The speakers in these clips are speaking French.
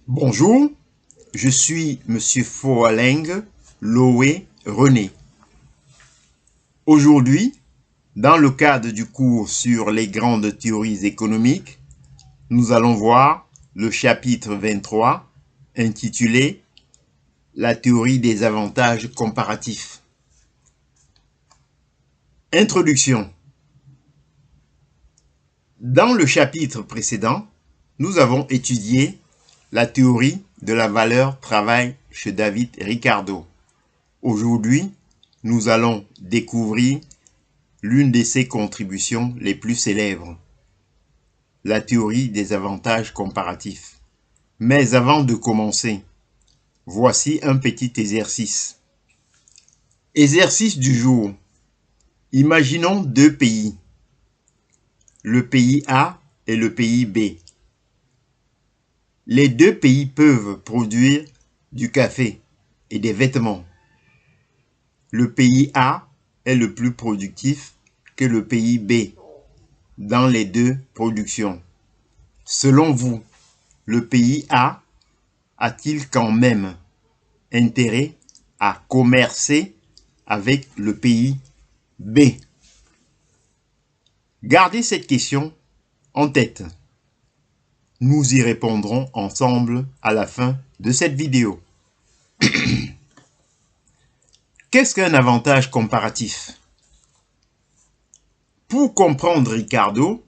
Bonjour, je suis Monsieur Foaleng Loé René. Aujourd'hui, dans le cadre du cours sur les grandes théories économiques, nous allons voir le chapitre 23 intitulé La théorie des avantages comparatifs. Introduction. Dans le chapitre précédent, nous avons étudié la théorie de la valeur travail chez David Ricardo. Aujourd'hui, nous allons découvrir l'une de ses contributions les plus célèbres, la théorie des avantages comparatifs. Mais avant de commencer, voici un petit exercice. Exercice du jour. Imaginons deux pays, le pays A et le pays B. Les deux pays peuvent produire du café et des vêtements. Le pays A est le plus productif que le pays B dans les deux productions. Selon vous, le pays A a-t-il quand même intérêt à commercer avec le pays B? Gardez cette question en tête. Nous y répondrons ensemble à la fin de cette vidéo. Qu'est-ce qu'un avantage comparatif? Pour comprendre Ricardo,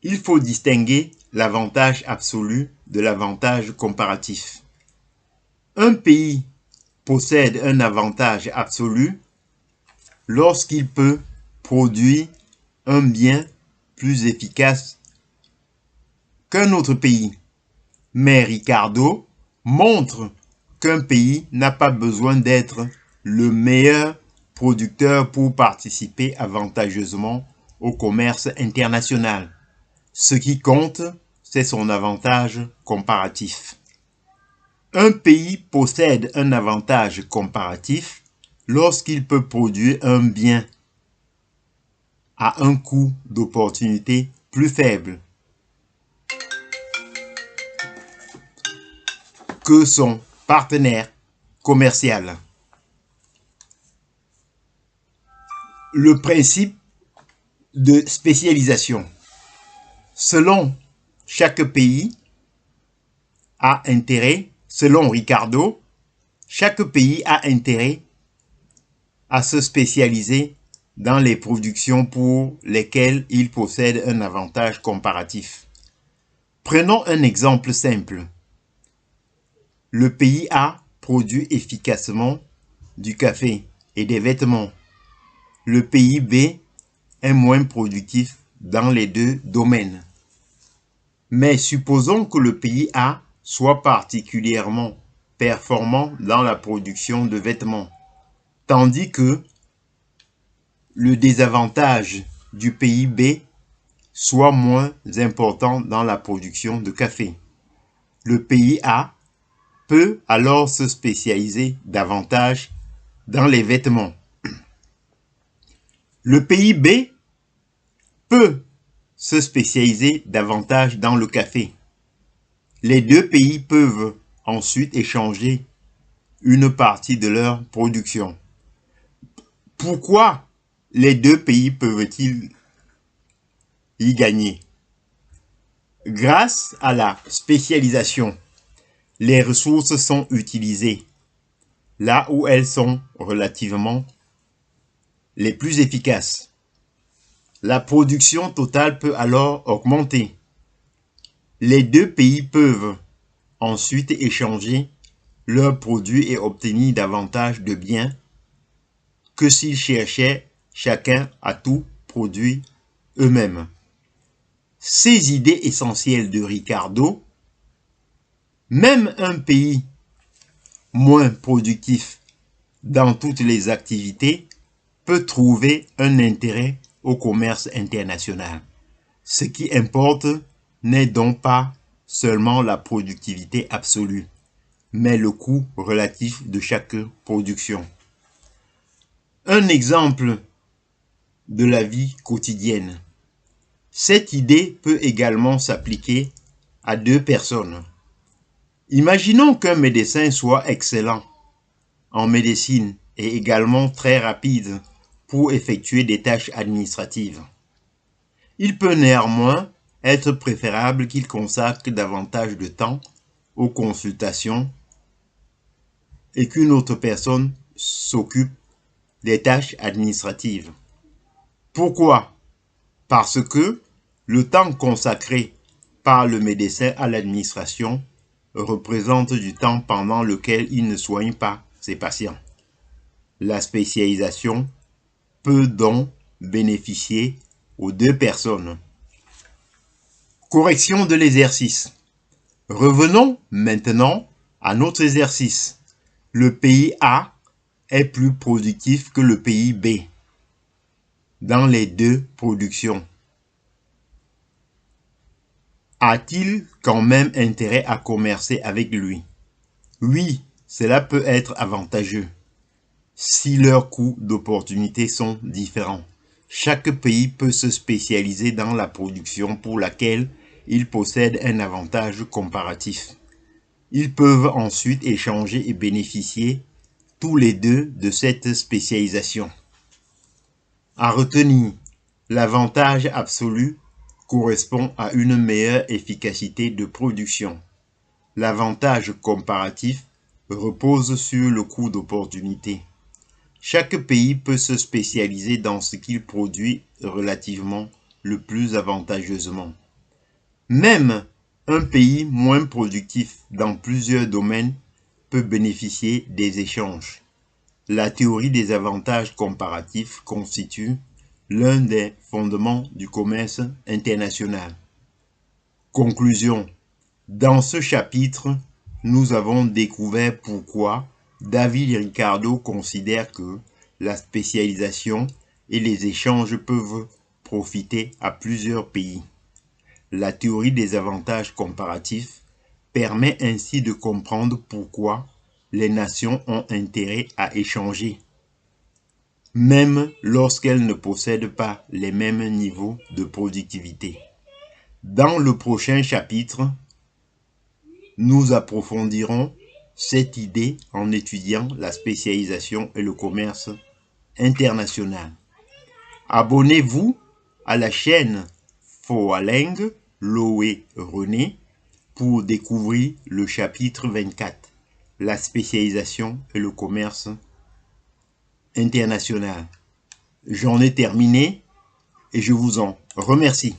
il faut distinguer l'avantage absolu de l'avantage comparatif. Un pays possède un avantage absolu lorsqu'il peut produire un bien plus efficace qu'un autre pays. Mais Ricardo montre qu'un pays n'a pas besoin d'être le meilleur producteur pour participer avantageusement au commerce international. Ce qui compte, c'est son avantage comparatif. Un pays possède un avantage comparatif lorsqu'il peut produire un bien à un coût d'opportunité plus faible que son partenaire commercial. Le principe de spécialisation. Selon chaque pays a intérêt, selon Ricardo, chaque pays a intérêt à se spécialiser dans les productions pour lesquelles il possède un avantage comparatif. Prenons un exemple simple. Le pays A produit efficacement du café et des vêtements. Le pays B est moins productif dans les deux domaines. Mais supposons que le pays A soit particulièrement performant dans la production de vêtements, tandis que le désavantage du pays B soit moins important dans la production de café. Le pays A peut alors se spécialiser davantage dans les vêtements. Le pays B peut se spécialiser davantage dans le café. Les deux pays peuvent ensuite échanger une partie de leur production. Pourquoi les deux pays peuvent-ils y gagner? Grâce à la spécialisation, les ressources sont utilisées là où elles sont relativement les plus efficaces. La production totale peut alors augmenter. Les deux pays peuvent ensuite échanger leurs produits et obtenir davantage de biens que s'ils cherchaient chacun à tout produire eux-mêmes. Ces idées essentielles de Ricardo, même un pays moins productif dans toutes les activités peut trouver un intérêt au commerce international. Ce qui importe n'est donc pas seulement la productivité absolue, mais le coût relatif de chaque production. Un exemple de la vie quotidienne. Cette idée peut également s'appliquer à deux personnes. Imaginons qu'un médecin soit excellent en médecine et également très rapide pour effectuer des tâches administratives. Il peut néanmoins être préférable qu'il consacre davantage de temps aux consultations et qu'une autre personne s'occupe des tâches administratives. Pourquoi? Parce que le temps consacré par le médecin à l'administration représente du temps pendant lequel il ne soigne pas ses patients. La spécialisation peut donc bénéficier aux deux personnes. Correction de l'exercice. Revenons maintenant à notre exercice. Le pays A est plus productif que le pays B dans les deux productions. A-t-il quand même intérêt à commercer avec lui? Oui, cela peut être avantageux si leurs coûts d'opportunité sont différents. Chaque pays peut se spécialiser dans la production pour laquelle il possède un avantage comparatif. Ils peuvent ensuite échanger et bénéficier tous les deux de cette spécialisation. À retenir, l'avantage absolu correspond à une meilleure efficacité de production. L'avantage comparatif repose sur le coût d'opportunité. Chaque pays peut se spécialiser dans ce qu'il produit relativement le plus avantageusement. Même un pays moins productif dans plusieurs domaines peut bénéficier des échanges. La théorie des avantages comparatifs constitue l'un des fondements du commerce international. Conclusion. Dans ce chapitre, nous avons découvert pourquoi David Ricardo considère que la spécialisation et les échanges peuvent profiter à plusieurs pays. La théorie des avantages comparatifs permet ainsi de comprendre pourquoi les nations ont intérêt à échanger, même lorsqu'elles ne possèdent pas les mêmes niveaux de productivité. Dans le prochain chapitre, nous approfondirons cette idée en étudiant la spécialisation et le commerce international. Abonnez-vous à la chaîne Foaling Loé René pour découvrir le chapitre 24, la spécialisation et le commerce international. J'en ai terminé et je vous en remercie.